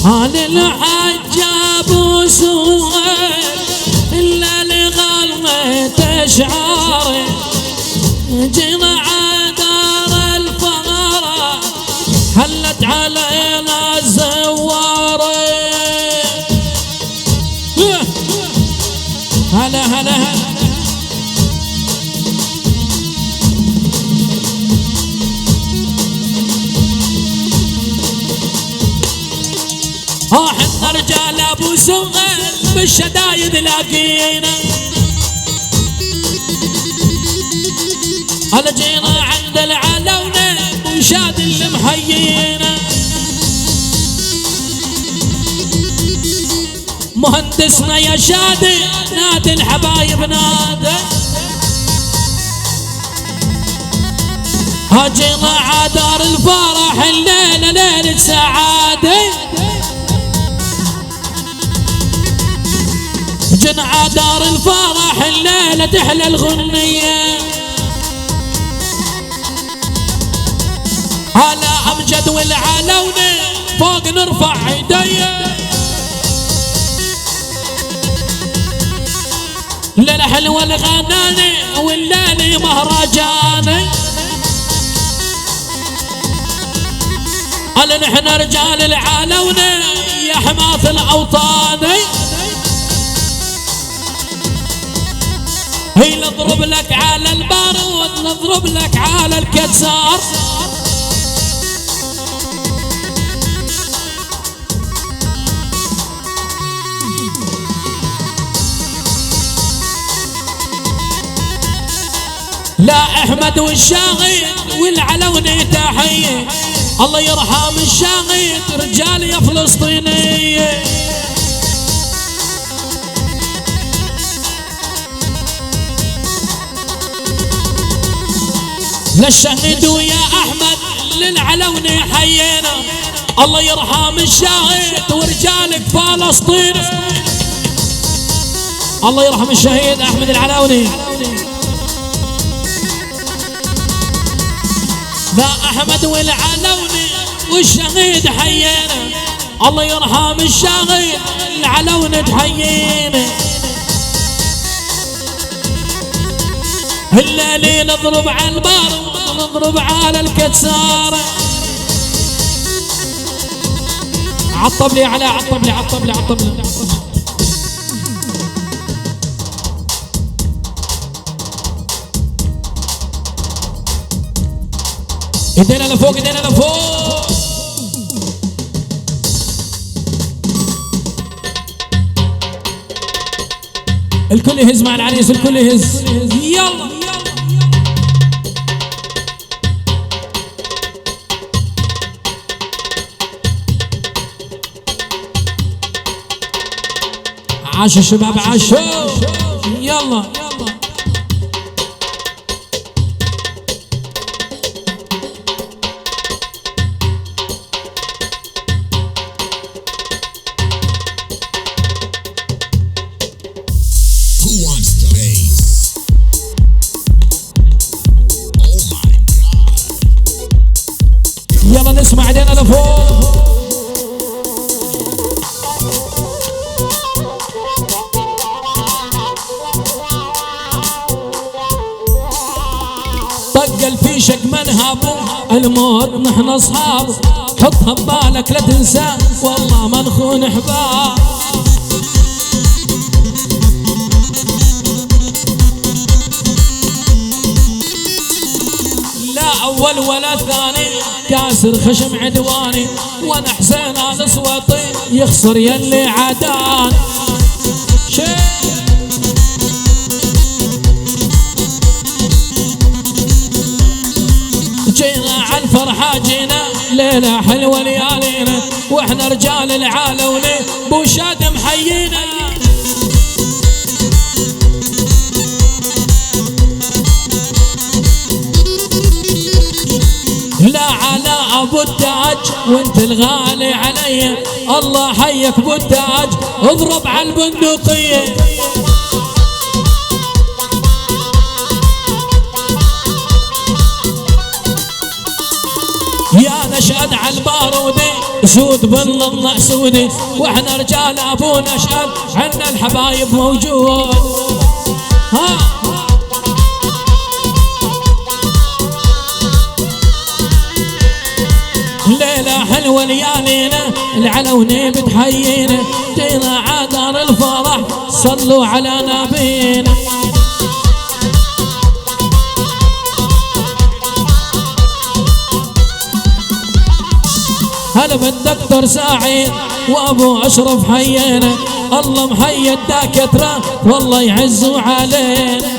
هذا الحج ابو سهيل الا لغلط اشعاره جينا عدار الفرح حلت علينا الزواره. هلا هلا هلا احنا رجال ابو سهيل بالشدايد لاقينا على جينا عند العلونة وشاد اللي محيينا مهندسنا يا شادي نادي الحبايب نادي هاجينا عدار الفرح الليلة ليلة سعادة جينا عدار الفرح الليلة تحلى الغنية هلا امجد والعلونة فوق نرفع ايديا ليلة حلوة الغناني والليلة مهرجاني هلا نحن رجال العلونة يا حماة الاوطاني هي نضرب لك على البارود نضرب لك على الكسار لا احمد والشاغي والعلوني تحيه الله يرحم الشاغي رجال يا فلسطينيه للشهيد ويا احمد للعلوني حيينا الله يرحم الشهيد ورجالك فلسطين الله يرحم الشهيد احمد العلوني لا احمد والعلوني والشهيد حيينا الله يرحم الشهيد العلوني تحيينا الليلي نضرب على البار ونضرب على الكسارة عطب لي على عطب لي عطب لي عطب لي ايدينا لفوق ايدينا لفوق الكل يهز مع العريس الكل يهز يلا عاشوا الشباب عاشوا يلا يلا نسمع ايدينا لفوق طق الفيشك منهب الموت نحن اصحاب حطها ببالك لا تنسى والله ما نخون احباب لا اول ولا ثاني كاسر خشم عدواني وانا حسين هذا صوتي يخسر يلي عدان جينا على الفرحة جينا ليلة حلوة ليالينا واحنا رجال العالوني بوشاد محيينا لا على ابو التاج وانت الغالي علي الله حيك ابو التاج اضرب على البندقية يا نشهد على البارودي سود بالله سودي، واحنا رجال ابو نشهد عنا الحبايب موجود. ها ليلة حلوة ليالينا العلوني بتحيينا، جينا عدار الفرح صلوا على نبينا. هلا بالدكتور سعيد وابو اشرف حيينا، الله محيي الدكاترة والله يعزوا علينا.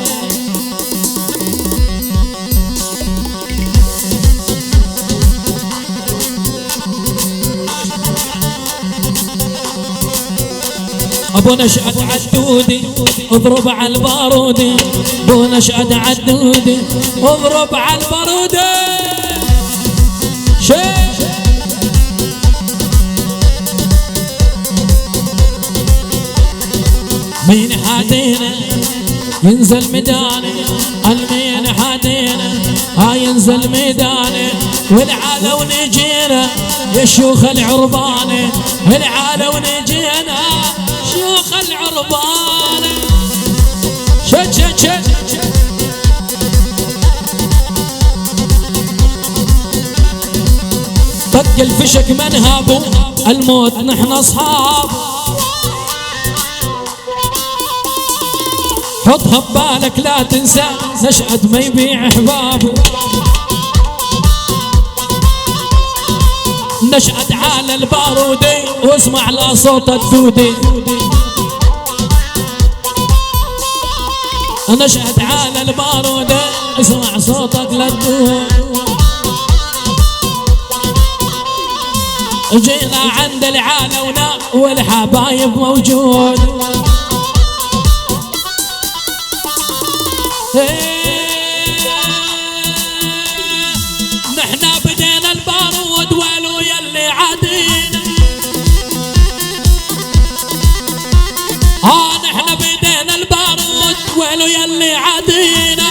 ابو نشأت عدودي اضرب على البارودي، ابو نشأت عدودي اضرب على البارودي. شيخ مين حادينا ينزل ميداني، المين حادينا ينزل ميداني، والعالة ونجينا يا شيوخ العرباني، العالة ونجينا شيوخ العرباني. شد شد شد طق الفشك منهابو الموت نحن اصحاب، حطها ببالك لا تنسى نشأت ما يبيع احبابه. نشأت على البارودي واسمع لا صوت الدودي، نشأت على البارودي اسمع صوتك للدودي. جينا عند العالونة والحبايب موجود، نحنا بدينا البارود ولو يلي عادينا، نحنا بدينا البارود ولو يلي عادينا،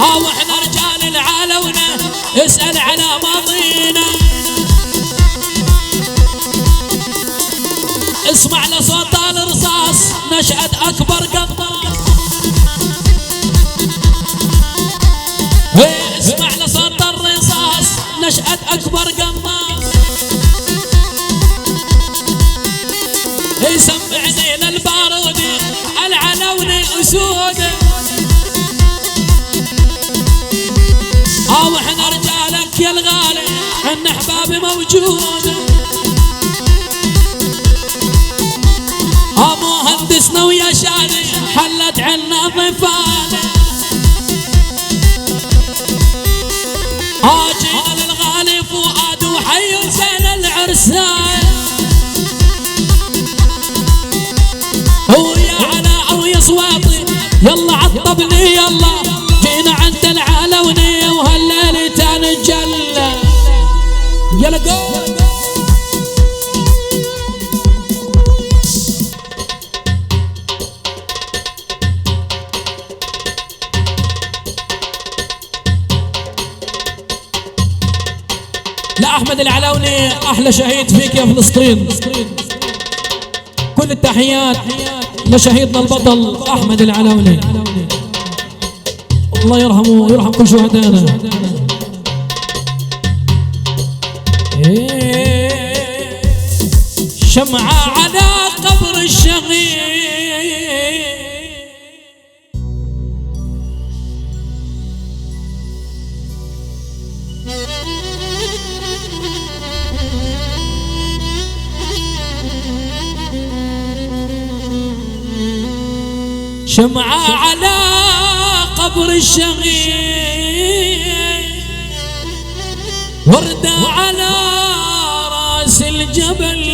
واحنا رجال العالونة اسأل على ماضينا. اسمع لصوت الرصاص نشأت اكبر قناص، اسمع لصوت الرصاص نشأت اكبر قناص، يسمع زين البارودي العلوني اسود، واحنا رجالك يا الغالي عن احبابي موجود. مهندسنا ويا شادي حلت عنا ضفانه، جينا للغالي فؤاد وحي زين العرسان، ويا علاء ويا صواطي يلا عطبني يلا، جينا عند العلوني وهالليل تنجلى يلا قول. لأحمد العلوني أحلى شهيد فيك يا فلسطين، كل التحيات لشهيدنا البطل أحمد العلوني، الله يرحمه ويرحم كل شهدائنا. شمعة على قبر الشهيد، شمعة على قبر الشهيد، وردة على راس الجبل،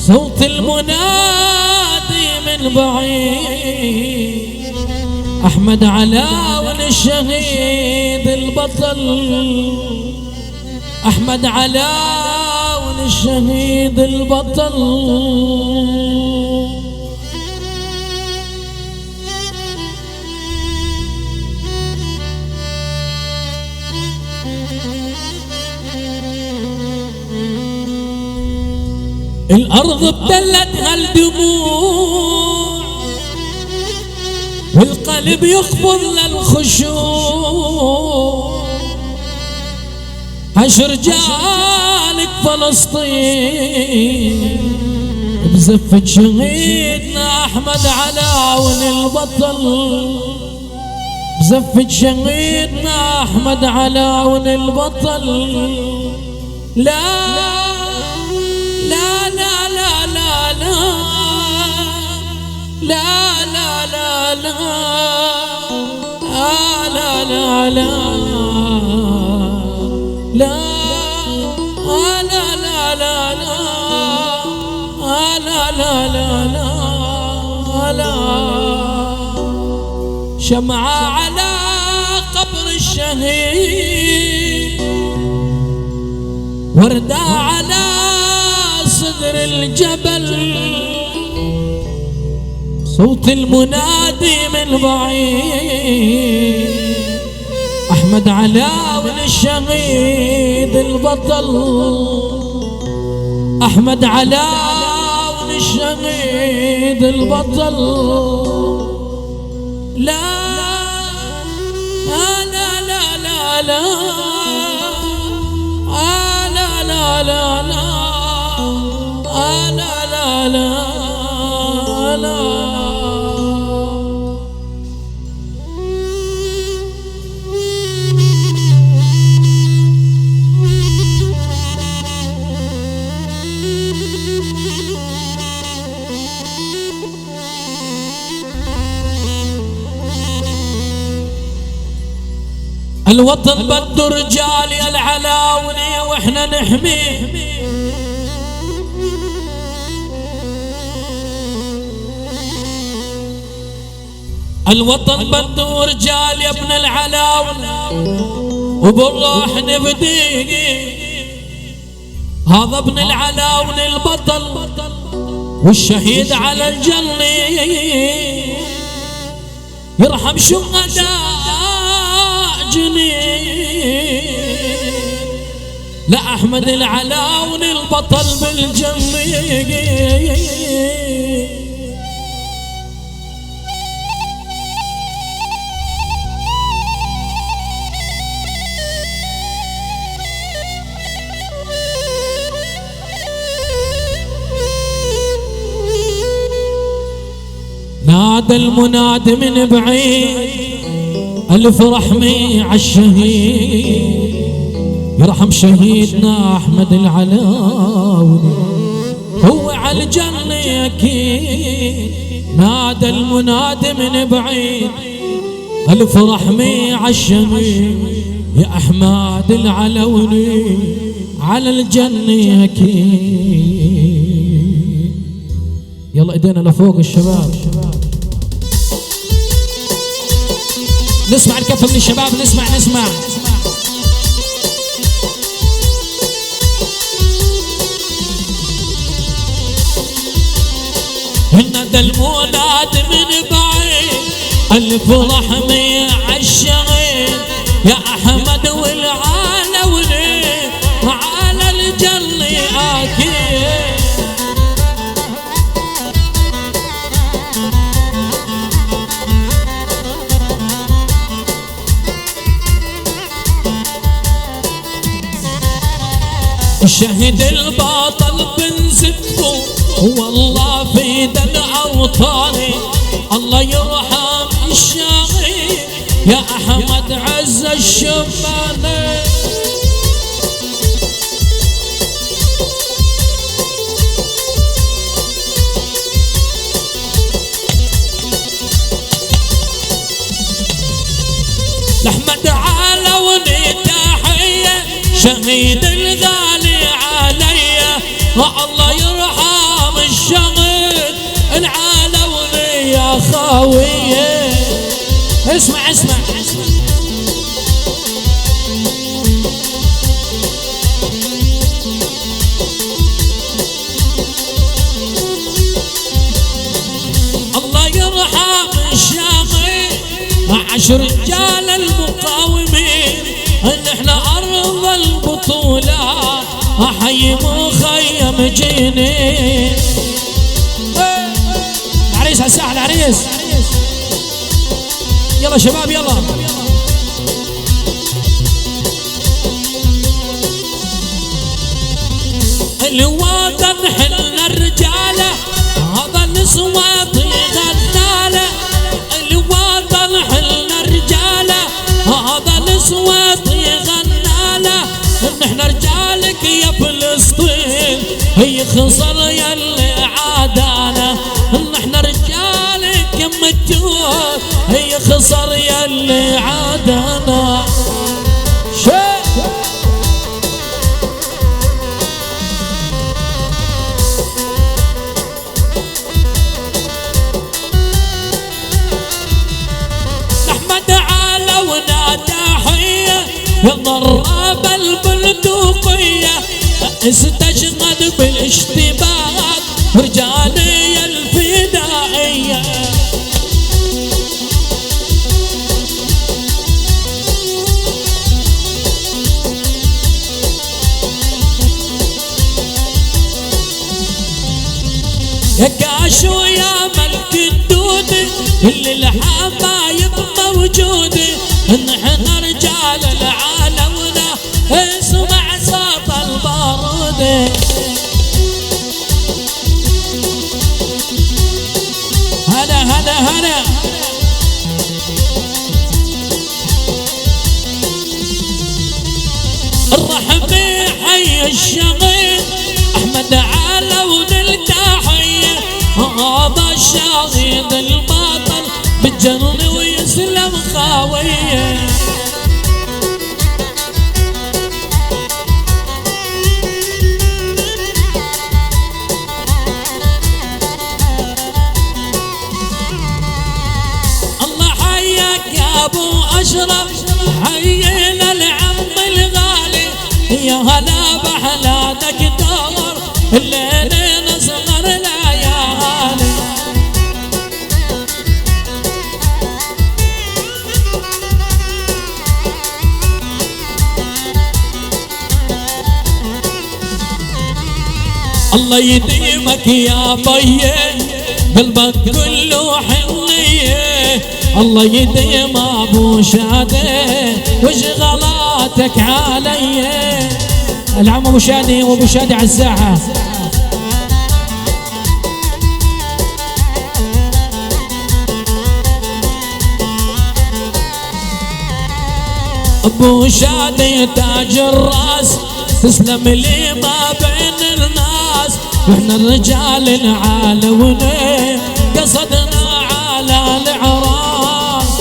صوت المنادي من بعيد، أحمد علاون الشهيد البطل، أحمد علاون الشهيد البطل. الأرض ابتلتها الدموع والقلب يخفض للخشوع. عش رجالك فلسطين بزفة شهيدنا أحمد علاون البطل، بزفة شهيدنا أحمد علاون البطل. لا لا لا لا لا لا لا لا لا لا لا لا لا لا لا لا لا لا لا شمعة على قبر الشهيد، وردة على صدر الجبل، صوت المنادي من بعيد. أحمد علاون الشهيد البطل، أحمد علاون الشهيد البطل. لا لا لا لا لا لا لا لا لا لا لا. الوطن بده رجال يا العلاوني واحنا نحميه، الوطن بده رجال يا ابن العلاوني وبالروح نفديه. هذا ابن العلاوني البطل والشهيد على الجنة، يرحم شهداء جنين. لا أحمد العلاون البطل بالجنة. نادى المنادي من بعيد ألف رحمة عالشهيد، يرحم شهيدنا أحمد العلاوني هو عالجنة أكيد. نادى المنادي من بعيد ألف رحمة عالشهيد، يا أحمد العلاوني على الجنة أكيد. يلا ايدينا لفوق الشباب، نسمع الكفة من الشباب، نسمع نادى المنادي من بعيد ألف رحمة عالشهيد، يا أحمد والعلاوني على الجنة أكيد. الشهيد البطل بنزفه والله في دل أوطاني، الله يرحم الشهيد يا أحمد عز الشباني. لأحمد علاوني تحية شهيد الغالي عليا، الله يرحم الشهيد العلاوني يا خاوية. اسمع الله يرحم الشهيد مع 10 رجال المقاومين، ان احنا ارض البطولة احيي مخيم طيب جيني. العريس على الساحة العريس، يلا شباب يلا. الوطن حلنا الرجالة هذا الصوت يغناله. الوطن حلنا الرجالة هذا الصوت يغناله. نحن رجالك يا فلسطين هي خسر يلي عادانا. نحن رجالك مجهول هي خسر يلي عادانا. ضرب البندقية استشهد بالاشتباك رجالي الفدائية. يا كاشو يا ملك الدود اللي الحبايب موجودة. نحن رجال العالمنا اسمع صوت البارود. هلا هلا هلا. الرحمة حي الشغيل احمد علون التحية. هذا الشهيد البطل بالجنة ويسلم خاوية. الله حياك يا ابو اشرف حيينا العم الغالي. يا هلا بحلاتك دور الليل نصغر ليالي. الله يديمك يا طيب قلبك كله حنية. الله يديم ابو شادي وشغلاتك علي. العم ابو شادي وابو شادي على الساحة. ابو شادي تاج الراس تسلم لي ما بين الناس. واحنا الرجال العالون قصدنا على العراس.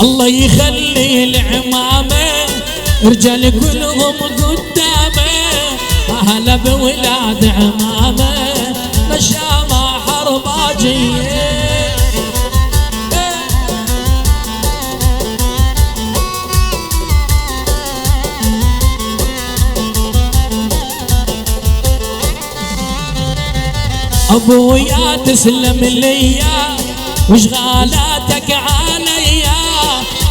الله يخلي العمامة رجال كلهم قدامه. اهلا بولاد عمامه نشامة حرباجية. ابويا تسلم ليا وشغالاتك عليا.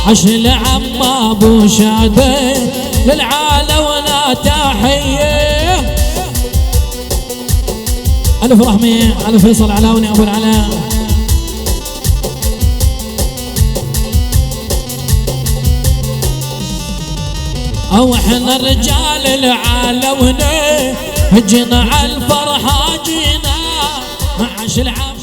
عش العم ابو شادي للعالونا تحيه. الف رحمه على فيصل علاوني ابو العلاء. او احنا الرجال العالونا جينا على الفرحه جينا. عش العم